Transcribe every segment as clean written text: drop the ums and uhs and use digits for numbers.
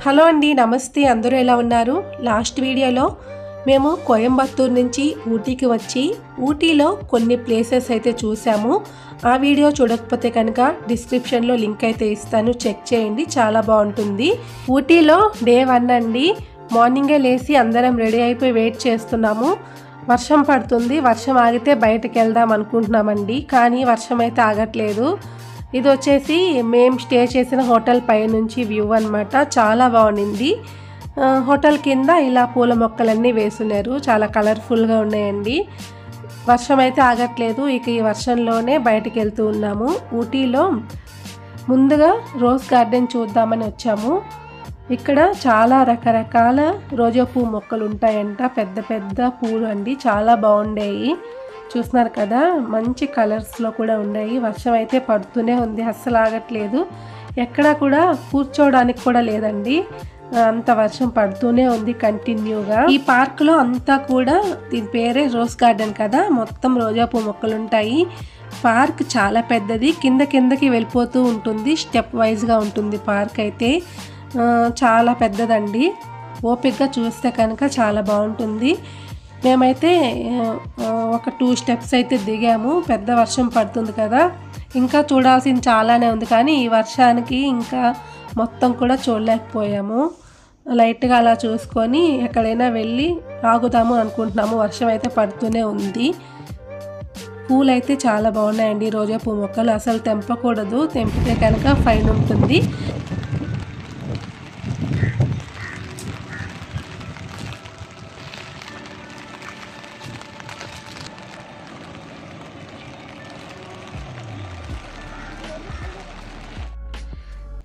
Hello అండి, నమస్తే. అందరూ ఎలా ఉన్నారు? లాస్ట్ వీడియోలో మేము కోయంబత్తూరు నుంచి ఊటీకి వచ్చి ఊటీలో కొన్ని ప్లేసెస్ అయితే చూసాము. ఆ వీడియో చూడకపోతే కనుక డిస్క్రిప్షన్లో లింక్ అయితే ఇస్తాను, చెక్ చేయండి, చాలా బాగుంటుంది. ఊటీలో డే 1 అండి. మార్నింగే లేచి అందరం రెడీ అయిపోయి వెయిట్ చేస్తున్నాము. వర్షం పడుతుంది, వర్షం ఆగితే బయటకు వెళ్దాం అనుకుంటున్నామండి, కానీ వర్షం అయితే ఆగట్లేదు. ఇది వచ్చేసి మేము స్టే చేసిన హోటల్ పై నుంచి వ్యూ అన్నమాట. చాలా బాగుంది. హోటల్ కింద ఇలా పూల మొక్కలన్నీ వేసున్నారు, చాలా కలర్ఫుల్గా ఉన్నాయండి. వర్షం అయితే ఆగట్లేదు, ఇక ఈ వర్షంలోనే బయటికి వెళ్తూ ఉన్నాము. ఊటీలో ముందుగా రోజ్ గార్డెన్ చూద్దామని వచ్చాము. ఇక్కడ చాలా రకరకాల రోజా పువ్వు మొక్కలు ఉంటాయంట, పెద్ద పెద్ద పూలు అండి, చాలా బాగుండేవి. చూస్తున్నారు కదా, మంచి కలర్స్లో కూడా ఉన్నాయి. వర్షం అయితే పడుతూనే ఉంది, అస్సలు ఆగట్లేదు. ఎక్కడా కూడా కూర్చోవడానికి కూడా లేదండి, అంత వర్షం పడుతూనే ఉంది కంటిన్యూగా. ఈ పార్క్లో అంతా కూడా, దీని పేరే రోజ్ గార్డెన్ కదా, మొత్తం రోజా పువ్వు మొక్కలు ఉంటాయి. పార్క్ చాలా పెద్దది, కిందకి వెళ్ళిపోతూ ఉంటుంది, స్టెప్ వైజ్గా ఉంటుంది పార్క్ అయితే. చాలా పెద్దదండి, ఓపికగా చూస్తే కనుక చాలా బాగుంటుంది. మేమైతే ఒక 2 స్టెప్స్ అయితే దిగాము. పెద్ద వర్షం పడుతుంది కదా, ఇంకా చూడాల్సింది చాలానే ఉంది, కానీ ఈ వర్షానికి ఇంకా మొత్తం కూడా చూడలేకపోయాము. లైట్గా అలా చూసుకొని ఎక్కడైనా వెళ్ళి ఆగుదాము అనుకుంటున్నాము. వర్షం అయితే పడుతూనే ఉంది. పూలు అయితే చాలా బాగున్నాయండి, రోజా పువ్వు మొక్కలు. అసలు తెంపకూడదు, తెంపితే కనుక ఫైన్ ఉంటుంది.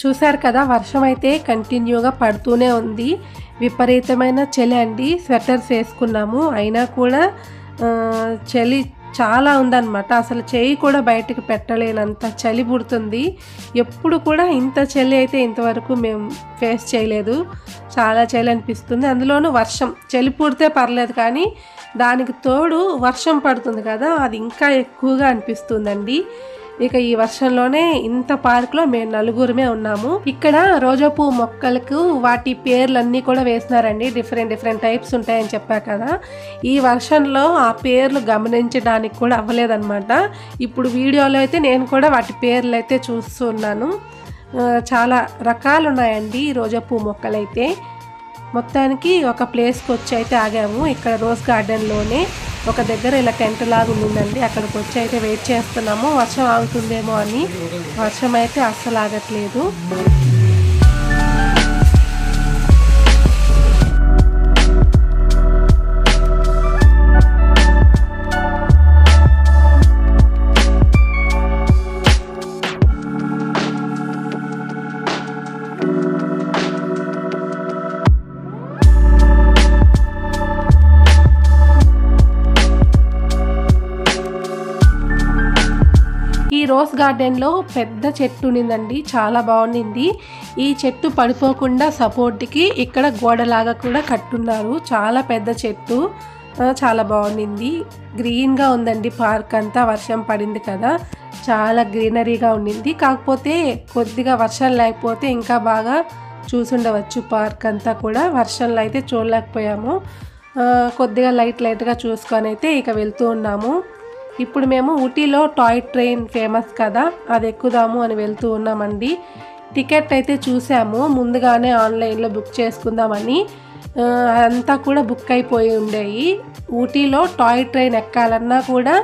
చూసారు కదా, వర్షం అయితే కంటిన్యూగా పడుతూనే ఉంది. విపరీతమైన చలి అండి, స్వెటర్స్ వేసుకున్నాము, అయినా కూడా చలి చాలా ఉందన్నమాట. అసలు చేయి కూడా బయటకు పెట్టలేనంత చలి పుడుతుంది. ఎప్పుడు కూడా ఇంత చలి అయితే ఇంతవరకు మేము ఫేస్ చేయలేదు. చాలా చలి అనిపిస్తుంది. అందులోనూ వర్షం, చలి పుడితే పర్లేదు, కానీ దానికి తోడు వర్షం పడుతుంది కదా, అది ఇంకా ఎక్కువగా అనిపిస్తుందండి. ఇక ఈ వర్షంలోనే ఇంత పార్క్లో మేము 4 ఉన్నాము. ఇక్కడ రోజా పువ్వు మొక్కలకు వాటి పేర్లన్నీ కూడా వేసినారండి, డిఫరెంట్ టైప్స్ ఉంటాయని చెప్పా కదా. ఈ వర్షంలో ఆ పేర్లు గమనించడానికి కూడా అవ్వలేదన్నమాట. ఇప్పుడు వీడియోలో అయితే నేను కూడా వాటి పేర్లు అయితే చూస్తున్నాను. చాలా రకాలు ఉన్నాయండి రోజా పువ్వు మొక్కలైతే. మొత్తానికి ఒక ప్లేస్కి వచ్చి అయితే ఆగాము. ఇక్కడ రోజ్ గార్డెన్లోనే ఒక దగ్గర ఇలా టెంట్ లాగా ఉందండి, అక్కడికి వచ్చి అయితే వెయిట్ చేస్తున్నాము. వర్షం ఆగుతుందేమో అని. వర్షం అయితే అస్సలు ఆగట్లేదు. ఈ రోజ్ గార్డెన్లో పెద్ద చెట్టు ఉన్నిందండి, చాలా బాగుండింది. ఈ చెట్టు పడిపోకుండా సపోర్ట్కి ఇక్కడ గోడలాగా కూడా కట్టున్నారు. చాలా పెద్ద చెట్టు, చాలా బాగుండింది. గ్రీన్గా ఉందండి పార్క్ అంతా. వర్షం పడింది కదా, చాలా గ్రీనరీగా ఉండింది. కాకపోతే కొద్దిగా వర్షం లేకపోతే ఇంకా బాగా చూసుండవచ్చు పార్క్ అంతా కూడా. వర్షంలో అయితే చూడలేకపోయాము. కొద్దిగా లైట్గా చూసుకొని అయితే ఇక వెళ్తూ ఉన్నాము. ఇప్పుడు మేము ఊటీలో టాయ్ ట్రైన్ ఫేమస్ కదా, అది ఎక్కుదాము అని వెళ్తూ ఉన్నామండి. టికెట్ అయితే చూసాము, ముందుగానే ఆన్లైన్లో బుక్ చేసుకుందామని. అంతా కూడా బుక్ అయిపోయి ఉండేవి. ఊటీలో టాయ్ ట్రైన్ ఎక్కాలన్నా కూడా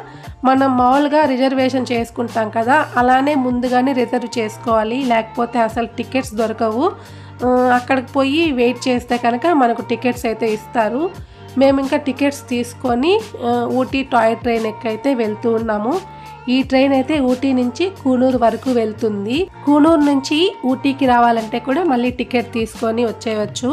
మనం మామూలుగా రిజర్వేషన్ చేసుకుంటాం కదా, అలానే ముందుగానే రిజర్వ్ చేసుకోవాలి, లేకపోతే అసలు టికెట్స్ దొరకవు. అక్కడికి పోయి వెయిట్ చేస్తే కనుక మనకు టికెట్స్ అయితే ఇస్తారు. మేము ఇంకా టికెట్స్ తీసుకొని ఊటీ టాయ్ ట్రైన్ ఎక్కైతే వెళ్తూ ఉన్నాము. ఈ ట్రైన్ అయితే ఊటీ నుంచి కూనూరు వరకు వెళ్తుంది. కూనూరు నుంచి ఊటీకి రావాలంటే కూడా మళ్ళీ టికెట్ తీసుకొని వచ్చేయచ్చు.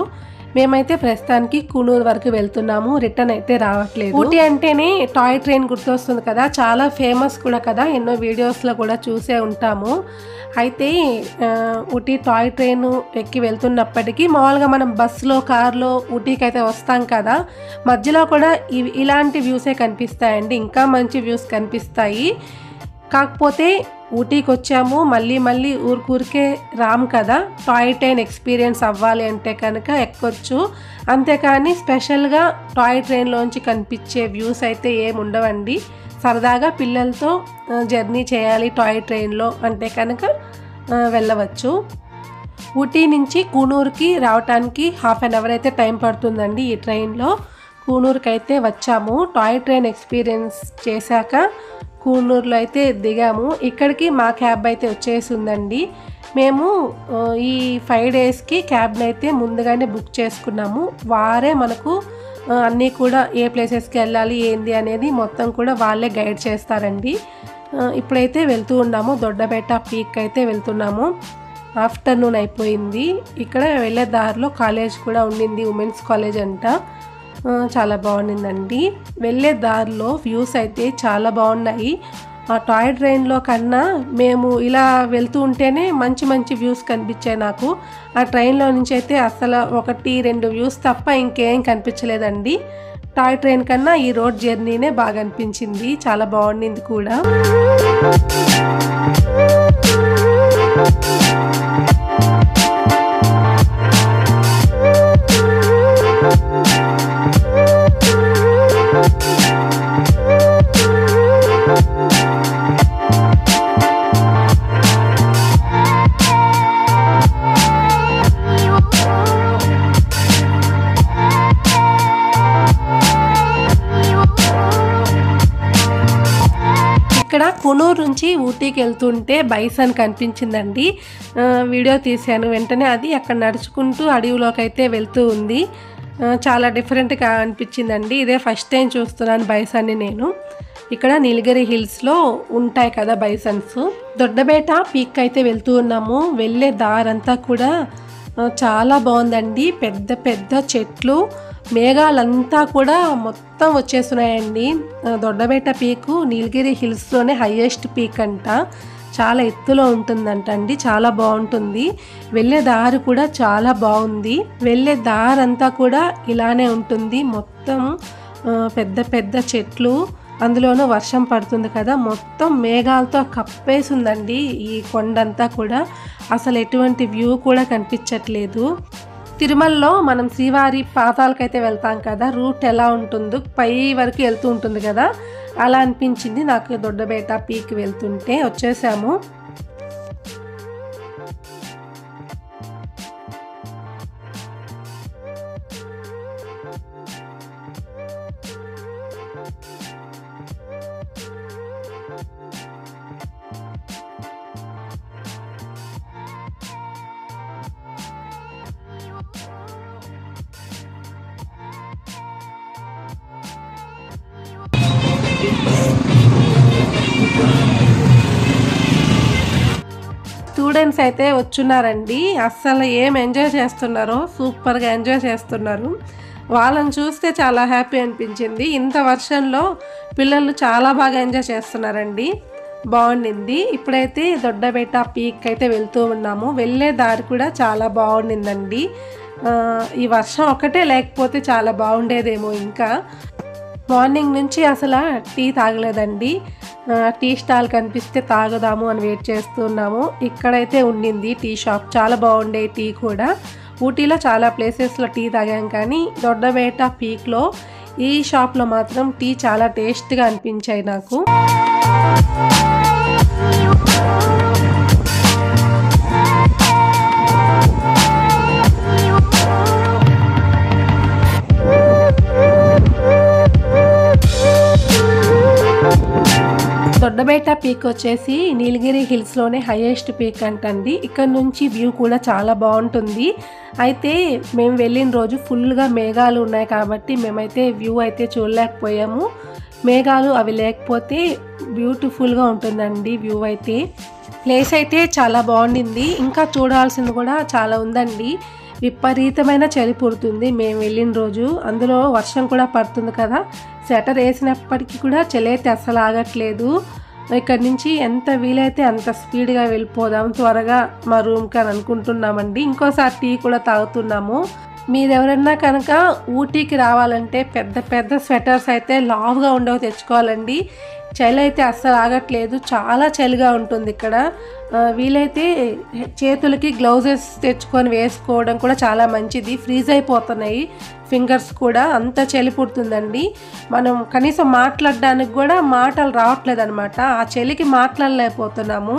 మేమైతే ప్రస్తుతానికి కూనూరు వరకు వెళ్తున్నాము, రిటర్న్ అయితే రావట్లేదు. ఊటీ అంటేనే టాయ్ ట్రైన్ గుర్తొస్తుంది కదా, చాలా ఫేమస్ కూడా కదా, ఎన్నో వీడియోస్లో కూడా చూసే ఉంటాము. అయితే ఊటీ టాయ్ ట్రైన్ ఎక్కి వెళ్తున్నప్పటికీ మామూలుగా మనం బస్సులో కార్లో ఊటీకి అయితే వస్తాం కదా, మధ్యలో కూడా ఇలాంటి వ్యూసే కనిపిస్తాయండి, ఇంకా మంచి వ్యూస్ కనిపిస్తాయి. కాకపోతే ఊటీకి వచ్చాము, మళ్ళీ మళ్ళీ ఊరికే రాము కదా, టాయ్ ట్రైన్ ఎక్స్పీరియన్స్ అవ్వాలి అంటే కనుక ఎక్కొచ్చు. అంతేకాని స్పెషల్గా టాయ్ ట్రైన్లోంచి కనిపించే వ్యూస్ అయితే ఏమి ఉండవండి. సరదాగా పిల్లలతో జర్నీ చేయాలి టాయ్ ట్రైన్లో అంటే కనుక వెళ్ళవచ్చు. ఊటీ నుంచి కూనూరుకి రావటానికి 1/2 అవర్ అయితే టైం పడుతుందండి. ఈ ట్రైన్లో కూనూరుకి అయితే వచ్చాము. టాయ్ ట్రైన్ ఎక్స్పీరియన్స్ చేశాక కూనూరులో అయితే దిగాము. ఇక్కడికి మా క్యాబ్ అయితే వచ్చేసిందండి. మేము ఈ 5 డేస్కి క్యాబ్ని అయితే ముందుగానే బుక్ చేసుకున్నాము. వారే మనకు అన్నీ కూడా ఏ ప్లేసెస్కి వెళ్ళాలి ఏంది అనేది మొత్తం కూడా వాళ్ళే గైడ్ చేస్తారండి. ఇప్పుడైతే వెళ్తూ ఉన్నాము, దొడ్డబెట్ట పీక్ అయితే వెళ్తున్నాము. ఆఫ్టర్నూన్ అయిపోయింది. ఇక్కడ వెళ్ళే దారిలో కాలేజ్ కూడా ఉండింది, ఉమెన్స్ కాలేజ్ అంట. చాలా బాగుండిందండి. వెళ్ళే దారిలో వ్యూస్ అయితే చాలా బాగున్నాయి. ఆ టాయ్ ట్రైన్లో కన్నా మేము ఇలా వెళ్తూ ఉంటేనే మంచి మంచి వ్యూస్ కనిపించాయి నాకు. ఆ ట్రైన్లో నుంచి అయితే అసలు 1-2 వ్యూస్ తప్ప ఇంకేం కనిపించలేదండి. టాయ్ ట్రైన్ కన్నా ఈ రోడ్ జర్నీనే బాగా అనిపించింది, చాలా బాగుండింది కూడా. ఇక్కడ కూనూరు నుంచి ఊటీకి వెళ్తుంటే బైసన్ కనిపించిందండి. వీడియో తీశాను వెంటనే. అది అక్కడ నడుచుకుంటూ అడవిలోకి అయితే వెళ్తూ ఉంది. చాలా డిఫరెంట్గా అనిపించిందండి. ఇదే ఫస్ట్ టైం చూస్తున్నాను బైసన్ని నేను. ఇక్కడ నీలగిరి హిల్స్లో ఉంటాయి కదా బైసన్స్. దొడ్డబేట పీక్ అయితే వెళ్తూ ఉన్నాము. వెళ్ళే దారంతా కూడా చాలా బాగుందండి. పెద్ద పెద్ద చెట్లు, మేఘాలంతా కూడా మొత్తం వచ్చేస్తున్నాయండి. దొడ్డబేట పీకు నీలగిరి హిల్స్లోనే హైయెస్ట్ పీక్ అంట. చాలా ఎత్తులో ఉంటుందంట అండి, చాలా బాగుంటుంది. వెళ్ళే దారి కూడా చాలా బాగుంది. వెళ్ళే దారంతా కూడా ఇలానే ఉంటుంది. మొత్తం పెద్ద పెద్ద చెట్లు, అందులోనూ వర్షం పడుతుంది కదా, మొత్తం మేఘాలతో కప్పేసి ఉందండి ఈ కొండంతా కూడా. అసలు ఎటువంటి వ్యూ కూడా కనిపించట్లేదు. తిరుమలలో మనం శ్రీవారి పాదాలకైతే వెళ్తాం కదా, రూట్ ఎలా ఉంటుందో పై వరకు వెళ్తూ ఉంటుంది కదా, అలా అనిపించింది నాకు దొడ్డబేట పీక్ వెళ్తుంటే. వచ్చేసాము. స్టూడెంట్స్ అయితే వచ్చున్నారండి. అస్సలు ఏం ఎంజాయ్ చేస్తున్నారో, సూపర్గా ఎంజాయ్ చేస్తున్నారు. వాళ్ళని చూస్తే చాలా హ్యాపీ అనిపించింది. ఇంత వర్షంలో పిల్లలు చాలా బాగా ఎంజాయ్ చేస్తున్నారండి, బాగుండింది. ఇప్పుడైతే దొడ్డబేట పీక్ అయితే వెళ్తూ ఉన్నాము. వెళ్ళే దారి కూడా చాలా బాగుండిందండి. ఈ వర్షం ఒకటే లేకపోతే చాలా బాగుండేదేమో. ఇంకా మార్నింగ్ నుంచి అసలు టీ తాగలేదండి. టీ స్టాల్ కనిపిస్తే తాగుదాము అని వెయిట్ చేస్తున్నాము. ఇక్కడైతే ఉండింది టీ షాప్, చాలా బాగుండే టీ కూడా. ఊటీలో చాలా ప్లేసెస్లో టీ తాగాం కానీ దొడ్డబేట పీక్లో ఈ షాప్లో మాత్రం టీ చాలా టేస్ట్గా అనిపించాయి నాకు. దొడ్డబేట పీక్ వచ్చేసి నీలగిరి హిల్స్లోనే హైయెస్ట్ పీక్ అంటండి. ఇక్కడ నుంచి వ్యూ కూడా చాలా బాగుంటుంది. అయితే మేము వెళ్ళిన రోజు ఫుల్గా మేఘాలు ఉన్నాయి కాబట్టి మేమైతే వ్యూ అయితే చూడలేకపోయాము. మేఘాలు అవి లేకపోతే బ్యూటిఫుల్గా ఉంటుందండి వ్యూ అయితే. ప్లేస్ అయితే చాలా బాగుండింది. ఇంకా చూడాల్సింది కూడా చాలా ఉందండి. విపరీతమైన చలి పుడుతుంది మేము వెళ్ళిన రోజు. అందులో వర్షం కూడా పడుతుంది కదా, స్వెటర్ వేసినప్పటికీ కూడా చలి అయితే అస్సలు ఆగట్లేదు. ఇక్కడ నుంచి ఎంత వీలైతే అంత స్పీడ్గా వెళ్ళిపోదాం త్వరగా మా రూమ్కి అని అనుకుంటున్నామండి. ఇంకోసారి టీ కూడా తాగుతున్నాము. మీరెవరన్నా కనుక ఊటీకి రావాలంటే పెద్ద పెద్ద స్వెటర్స్ అయితే లావుగా ఉండవు తెచ్చుకోవాలండి. చలి అయితే అస్సలు ఆగట్లేదు, చాలా చలిగా ఉంటుంది ఇక్కడ. వీలైతే చేతులకి గ్లౌజెస్ తెచ్చుకొని వేసుకోవడం కూడా చాలా మంచిది. ఫ్రీజ్ అయిపోతున్నాయి ఫింగర్స్ కూడా, అంత చలి పుడుతుందండి. మనం కనీసం మాట్లాడడానికి కూడా మాటలు రావట్లేదు అనమాట, ఆ చలికి మాట్లాడలేకపోతున్నాము.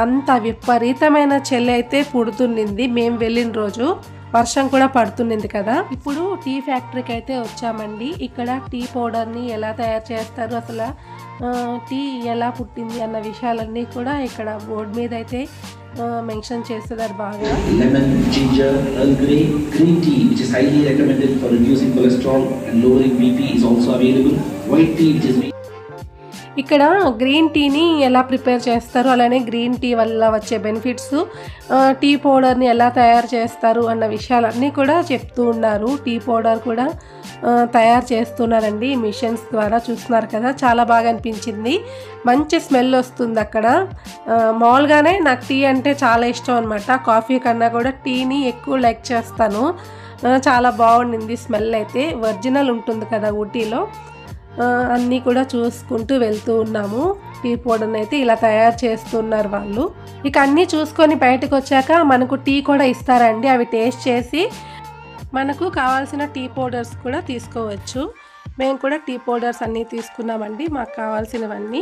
అంత విపరీతమైన చలి అయితే పుడుతుంది. మేము వెళ్ళిన రోజు వర్షం కూడా పడుతుంది కదా. ఇప్పుడు టీ ఫ్యాక్టరీకి అయితే వచ్చామండి. ఇక్కడ టీ పౌడర్ని ఎలా తయారు చేస్తారు, అసలు టీ ఎలా పుట్టింది అన్న విషయాలన్నీ కూడా ఇక్కడ బోర్డు మీద అయితే మెన్షన్ చేస్తున్నారు బాగా. Lemon, ginger, Earl Grey, green tea which is highly recommended for reducing cholesterol and lowering BP is also available. White tea which is ఇక్కడ గ్రీన్ టీని ఎలా ప్రిపేర్ చేస్తారు, అలానే గ్రీన్ టీ వల్ల వచ్చే బెనిఫిట్స్, టీ పౌడర్ని ఎలా తయారు చేస్తారు అన్న విషయాలన్నీ కూడా చెప్తూ ఉన్నారు. టీ పౌడర్ కూడా తయారు చేస్తున్నారండి మిషన్స్ ద్వారా, చూస్తున్నారు కదా. చాలా బాగా అనిపించింది, మంచి స్మెల్ వస్తుంది అక్కడ. మామూలుగానే నాకు టీ అంటే చాలా ఇష్టం అనమాట, కాఫీ కన్నా కూడా టీని ఎక్కువ లైక్ చేస్తాను. చాలా బాగుండింది స్మెల్ అయితే, ఒరిజినల్ ఉంటుంది కదా ఊటీలో. అన్నీ కూడా చూసుకుంటూ వెళ్తూ ఉన్నాము. టీ పౌడర్ని అయితే ఇలా తయారు చేస్తున్నారు వాళ్ళు. ఇక అన్నీ చూసుకొని బయటకు వచ్చాక మనకు టీ కూడా ఇస్తారండి. అవి టేస్ట్ చేసి మనకు కావాల్సిన టీ పౌడర్స్ కూడా తీసుకోవచ్చు. మేము కూడా టీ పౌడర్స్ అన్నీ తీసుకున్నామండి, మాకు కావాల్సినవన్నీ.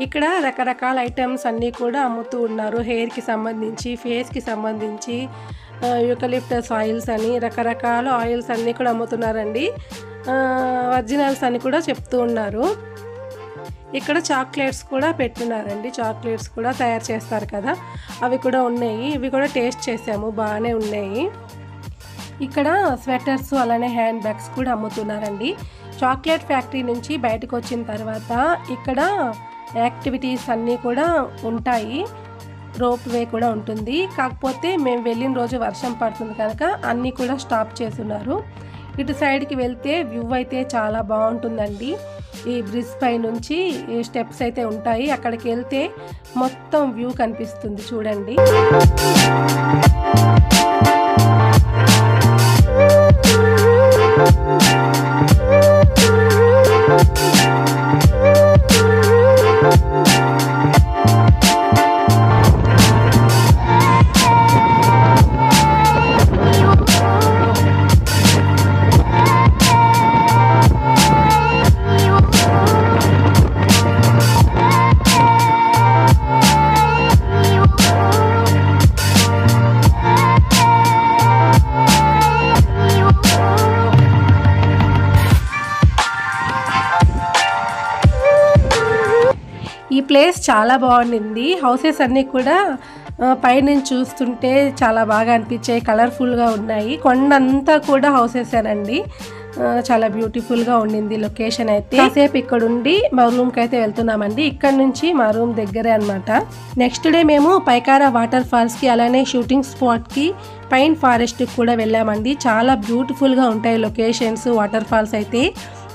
ఇక్కడ రకరకాల ఐటమ్స్ అన్నీ కూడా అమ్ముతూ ఉన్నారు. హెయిర్కి సంబంధించి, ఫేస్కి సంబంధించి, యూకలిప్టస్ ఆయిల్స్ అని రకరకాల ఆయిల్స్ అన్నీ కూడా అమ్ముతున్నారండి. ఒరిజినల్స్ అని కూడా చెప్తూ ఉన్నారు. ఇక్కడ చాక్లెట్స్ కూడా పెట్టున్నారండి, చాక్లెట్స్ కూడా తయారు చేస్తారు కదా, అవి కూడా ఉన్నాయి. ఇవి కూడా టేస్ట్ చేసాము, బాగానే ఉన్నాయి. ఇక్కడ స్వెటర్స్ అలానే హ్యాండ్ బ్యాగ్స్ కూడా అమ్ముతున్నారండి. చాక్లెట్ ఫ్యాక్టరీ నుంచి బయటకు వచ్చిన తర్వాత ఇక్కడ యాక్టివిటీస్ అన్నీ కూడా ఉంటాయి, రోప్ వే కూడా ఉంటుంది. కాకపోతే మేము వెళ్ళిన రోజు వర్షం పడుతుంది కనుక అన్నీ కూడా స్టాప్ చేస్తున్నారు. ఇటు సైడ్కి వెళ్తే వ్యూ అయితే చాలా బాగుంటుందండి. ఈ బ్రిడ్జ్ పై నుంచి స్టెప్స్ అయితే ఉంటాయి, అక్కడికి వెళ్తే మొత్తం వ్యూ కనిపిస్తుంది చూడండి. ఈ ప్లేస్ చాలా బాగుండింది. హౌసెస్ అన్నీ కూడా పైనుంచి చూస్తుంటే చాలా బాగా అనిపించాయి, కలర్ఫుల్గా ఉన్నాయి. కొండంతా కూడా హౌసెసేనండి, చాలా బ్యూటిఫుల్గా ఉండింది లొకేషన్ అయితే. కాసేపు ఇక్కడ ఉండి మా రూమ్కి అయితే వెళ్తున్నామండి. ఇక్కడ నుంచి మా రూమ్ దగ్గరే అనమాట. నెక్స్ట్ డే మేము పైకారా వాటర్ ఫాల్స్కి అలానే షూటింగ్ స్పాట్కి పైన్ ఫారెస్ట్కి కూడా వెళ్ళామండి. చాలా బ్యూటిఫుల్గా ఉంటాయి లొకేషన్స్, వాటర్ ఫాల్స్ అయితే.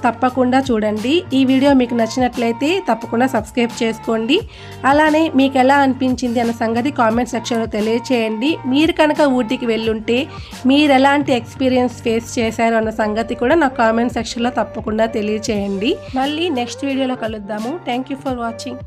తప్పకుండా చూడండి. ఈ వీడియో మీకు నచ్చినట్లయితే తప్పకుండా సబ్స్క్రైబ్ చేసుకోండి. అలానే మీకు ఎలా అనిపించింది అన్న సంగతి కామెంట్ సెక్షన్లో తెలియచేయండి. మీరు కనుక ఊటీకి వెళ్ళుంటే మీరు ఎలాంటి ఎక్స్పీరియన్స్ ఫేస్ చేశారు అన్న సంగతి కూడా నాకు కామెంట్ సెక్షన్లో తప్పకుండా తెలియచేయండి. మళ్ళీ నెక్స్ట్ వీడియోలో కలుద్దాము. Thank you for watching.